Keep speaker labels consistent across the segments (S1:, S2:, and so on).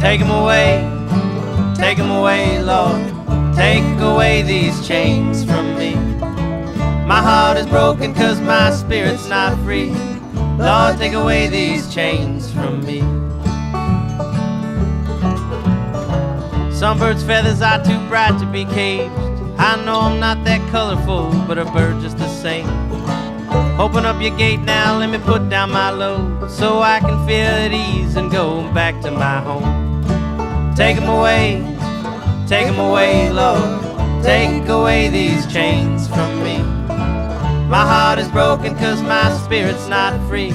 S1: Take 'em away, Lord. Take away these chains from me. My heart is broken 'cause my spirit's not free. Lord, take away these chains from me. Some birds' feathers are too bright to be caged. I know I'm not that colorful, but a bird just the same. Open up your gate now, let me put down my load, so I can feel at ease and go back to my home. Take 'em away, Lord. Take away these chains from me. My heart is broken 'cause my spirit's not free.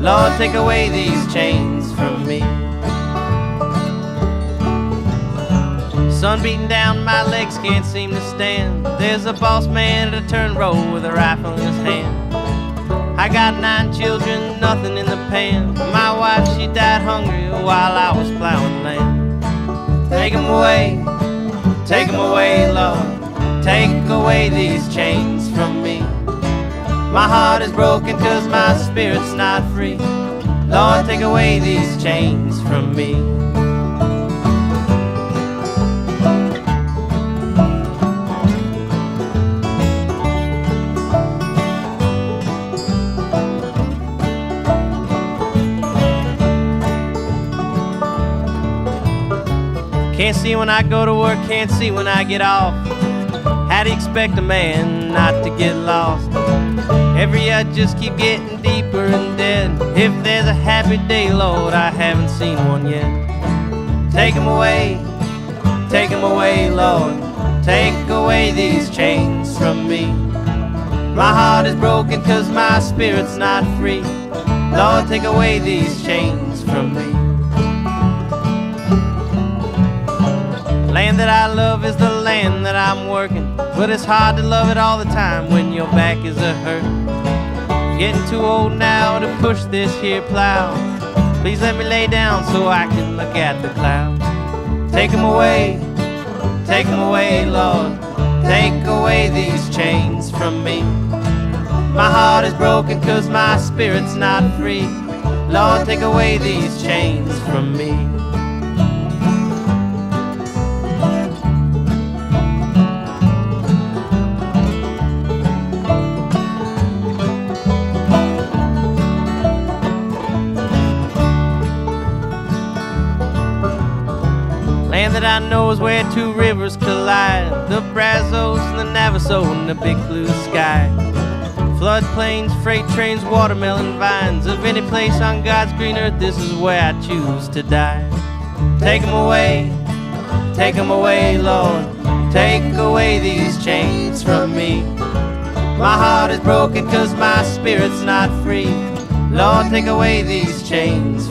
S1: Lord, take away these chains from me. Sun beating down, my legs can't seem to stand. There's a boss man at a turn row with a rifle in his hand. I got 9 children, nothing in the pan. My wife, she died hungry while I was plowing land. Take 'em away, Lord. Take away these chains from me. My heart is broken 'cause my spirit's not free. Lord, take away these chains from me. Can't see when I go to work, can't see when I get off. How do you expect a man not to get lost? Every year I just keep getting deeper and dead. If there's a happy day, Lord, I haven't seen one yet. Take 'em away, Lord. Take away these chains from me. My heart is broken 'cause my spirit's not free. Lord, take away these chains from me. Land that I love is the land that I'm working, but it's hard to love it all the time when your back is a hurt. Getting too old now to push this here plow. Please let me lay down so I can look at the clouds. Take 'em away, Lord. Take away these chains from me. My heart is broken 'cause my spirit's not free. Lord, take away these chains from me. Land that I know is where 2 rivers collide, the Brazos and the Navajo and the big blue sky. Floodplains, freight trains, watermelon vines. Of any place on God's green earth, this is where I choose to die. Take 'em away, Lord. Take away these chains from me. My heart is broken 'cause my spirit's not free. Lord, take away these chains